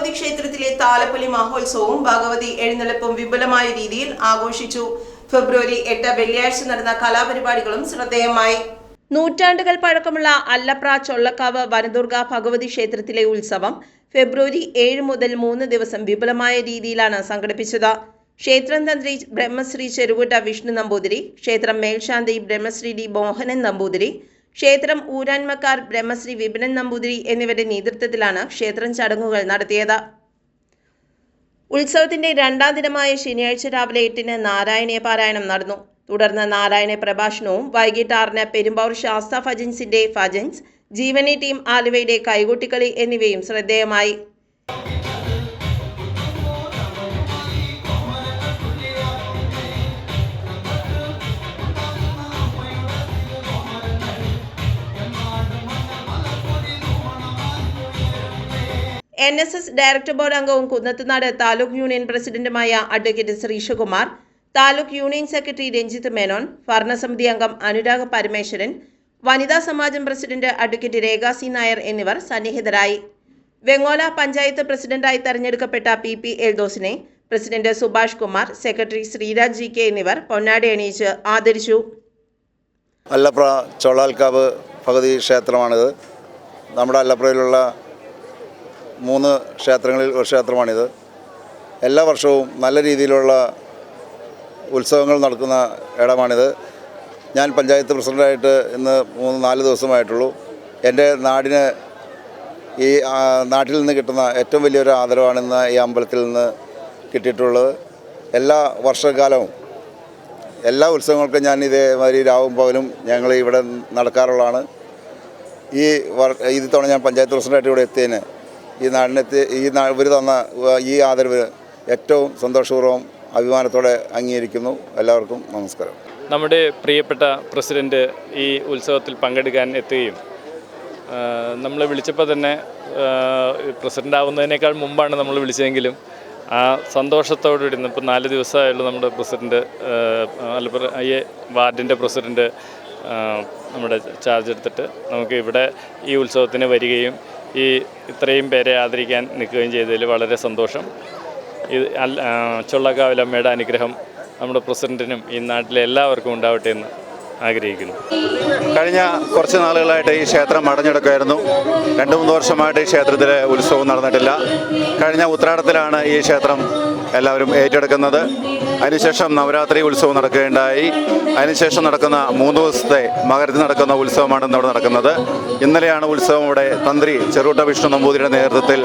ഭഗവതി ക്ഷേത്രത്തിലെ താലപ്പൊലി മഹോത്സവവും ഭഗവതി എഴുന്നള്ളിപ്പും വിപുലമായ രീതിയിൽ ആഘോഷിച്ചു. ഫെബ്രുവരി 8 വെള്ളിയാഴ്ച നടന്ന കലാപരിപാടികളും ശ്രദ്ധേയമായി. നൂറ്റാണ്ടുകൾ പഴക്കമുള്ള അല്ലപ്ര ചൊള്ളക്കാവ് വനദുർഗ ഭഗവതി ക്ഷേത്രത്തിലെ ഉത്സവം ഫെബ്രുവരി 7 മുതൽ 3 ദിവസം വിപുലമായ രീതിയിലാണ് സംഘടിപ്പിച്ചത്. ക്ഷേത്രം തന്ത്രി ബ്രഹ്മശ്രീ ചെറുകുട്ട വിഷ്ണു നമ്പൂതിരി, ക്ഷേത്രം മേൽശാന്തി ബ്രഹ്മശ്രീ ഡി മോഹനൻ നമ്പൂതിരി, ക്ഷേത്രം ഊരാൻമക്കാർ ബ്രഹ്മശ്രീ വിപിനൻ നമ്പൂതിരി എന്നിവരുടെ നേതൃത്വത്തിലാണ് ക്ഷേത്രം ചടങ്ങുകൾ നടത്തിയത്. ഉത്സവത്തിന്റെ 2ാം ദിനമായ ശനിയാഴ്ച രാവിലെ 8-ന് നാരായണീയ പാരായണം നടന്നു. തുടർന്ന് നാരായണ പ്രഭാഷണവും വൈകിട്ട് 6-ന് പെരുമ്പാവൂർ ശാസ്ത ഭജൻസിന്റെ ഭജൻസ്, ജീവനി ടീം ആലുവയുടെ കൈകൊട്ടിക്കളി എന്നിവയും ശ്രദ്ധേയമായി. NSS ഡയറക്ടർ ബോർഡ് അംഗവും കുന്നത്തുനാട് താലൂക്ക് യൂണിയൻ പ്രസിഡന്റുമായ advocate Sreesakumar, taluk union secretary Ranjith Menon, ഭരണസമിതി അംഗം അനുരാഗ് പരമേശ്വരൻ, വനിതാ സമാജം president advocate Rekha C Nair എന്നിവർ സന്നിഹിതരായി. വെങ്ങോല പഞ്ചായത്ത് പ്രസിഡന്റായി തെരഞ്ഞെടുക്കപ്പെട്ട PP എൽദോസിനെ president Subhash Kumar, secretary Sreeraj GK എന്നിവർ പൊന്നാടി അണിയിച്ച് ആദരിച്ചു. അല്ലപ്ര ചോളാൽക്കാവ് ഭഗവതി ക്ഷേത്രമാണിത്. നമ്മുടെ അല്ലപ്രയിലുള്ള 3 ക്ഷേത്രങ്ങളിൽ ഒരു ക്ഷേത്രമാണിത്. എല്ലാ വർഷവും നല്ല രീതിയിലുള്ള ഉത്സവങ്ങൾ നടക്കുന്ന ഇടമാണിത്. ഞാൻ പഞ്ചായത്ത് പ്രസിഡൻ്റായിട്ട് ഇന്ന് 3-4 ദിവസമായിട്ടുള്ളൂ. എൻ്റെ നാടിന് ഈ നാട്ടിൽ നിന്ന് കിട്ടുന്ന ഏറ്റവും വലിയൊരു ആദരവാണ് ഇന്ന് ഈ അമ്പലത്തിൽ നിന്ന് കിട്ടിയിട്ടുള്ളത്. എല്ലാ വർഷകാലവും എല്ലാ ഉത്സവങ്ങൾക്കും ഞാൻ ഇതേമാതിരി രാവും പകലും ഞങ്ങൾ ഇവിടെ നടക്കാറുള്ളതാണ്. ഈ തവണ ഞാൻ പഞ്ചായത്ത് പ്രസിഡൻ്റായിട്ട് ഇവിടെ എത്തിയതിന് ഈ നാടിനെത്തി ഇവർ തന്ന ഈ ആദരവ് ഏറ്റവും സന്തോഷപൂർവ്വം അഭിമാനത്തോടെ അംഗീകരിക്കുന്നു. എല്ലാവർക്കും നമസ്കാരം. നമ്മുടെ പ്രിയപ്പെട്ട പ്രസിഡന്റ് ഈ ഉത്സവത്തിൽ പങ്കെടുക്കാൻ എത്തുകയും നമ്മൾ വിളിച്ചപ്പോൾ തന്നെ പ്രസിഡൻ്റ് ആവുന്നതിനേക്കാൾ മുമ്പാണ് നമ്മൾ വിളിച്ചതെങ്കിലും ആ സന്തോഷത്തോടുകൂടി ഇപ്പോൾ 4 ദിവസമായുള്ള നമ്മുടെ പ്രസിഡന്റ് ആലപ്പുഴ വാർഡിൻ്റെ പ്രസിഡന്റ് നമ്മുടെ ചാർജ് എടുത്തിട്ട് നമുക്ക് ഇവിടെ ഈ ഉത്സവത്തിന് വരികയും ഇത്രയും പേരെ ആദരിക്കാൻ നിൽക്കുകയും ചെയ്തതിൽ വളരെ സന്തോഷം. ചൊള്ളക്കാവിലമ്മയുടെ അനുഗ്രഹം നമ്മുടെ പ്രസിഡന്റിനും ഈ നാട്ടിലെ എല്ലാവർക്കും ഉണ്ടാവട്ടെ എന്ന് ആഗ്രഹിക്കുന്നു. കഴിഞ്ഞ കുറച്ച് നാളുകളായിട്ട് ഈ ക്ഷേത്രം അടഞ്ഞെടുക്കുമായിരുന്നു. 2-3 വർഷമായിട്ട് ഈ ക്ഷേത്രത്തിലെ ഉത്സവം നടന്നിട്ടില്ല. കഴിഞ്ഞ ഉത്രാടത്തിലാണ് ഈ ക്ഷേത്രം എല്ലാവരും ഏറ്റെടുക്കുന്നത്. അതിനുശേഷം നവരാത്രി ഉത്സവം നടക്കുകയുണ്ടായി. അതിനുശേഷം നടക്കുന്ന 3 ദിവസത്തെ മകരത്തിൽ നടക്കുന്ന ഉത്സവമാണ് ഇന്നിവിടെ നടക്കുന്നത്. ഇന്നലെയാണ് ഉത്സവം ഇവിടെ തന്ത്രി ചെറുകുട്ട വിഷ്ണു നമ്പൂതിരിയുടെ നേതൃത്വത്തിൽ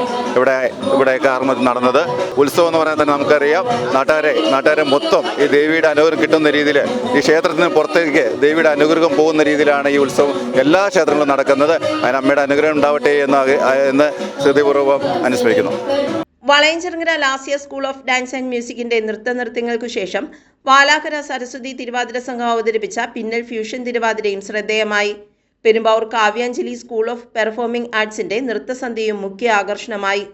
ഇവിടെ കാർമ്മത്തിൽ നടന്നത്. ഉത്സവം എന്ന് പറയാൻ തന്നെ നമുക്കറിയാം, നാട്ടുകാരെ മൊത്തം ഈ ദേവിയുടെ അനുഗ്രഹം കിട്ടുന്ന രീതിയിൽ ഈ ക്ഷേത്രത്തിന് പുറത്തേക്ക് ദേവിയുടെ അനുഗ്രഹം പോകുന്ന രീതിയിലാണ് ഈ ഉത്സവം എല്ലാ ക്ഷേത്രങ്ങളിലും നടക്കുന്നത്. അതിന് അമ്മയുടെ അനുഗ്രഹം ഉണ്ടാവട്ടെ എന്ന് ഹൃദയപൂർവ്വം അനുസ്മരിക്കുന്നു. Valayanchirangara Lasya school of dance and മ്യൂസിക്കിന്റെ നൃത്തങ്ങൾക്കു ശേഷം വാലാക്കര സരസ്വതി തിരുവാതിര സംഘം അവതരിപ്പിച്ച പിന്നൽ ഫ്യൂഷൻ തിരുവാതിരയും ശ്രദ്ധേയമായി. Perumbavoor Kavyanjali school of performing ആർട്സിന്റെ നൃത്തസന്ധ്യയും മുഖ്യ ആകർഷണമായി.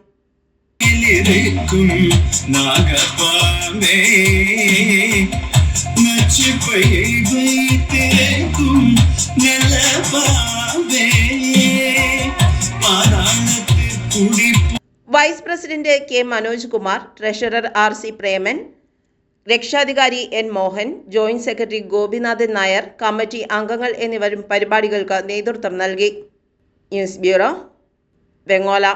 Vice president K Manoj Kumar, treasurer RC Preman, രക്ഷാധികാരി N Mohan, joint secretary Gopinathan Nair, committee അംഗങ്ങൾ എന്നിവരും പരിപാടികൾക്ക് നേതൃത്വം നൽകി. News bureau, Vengola.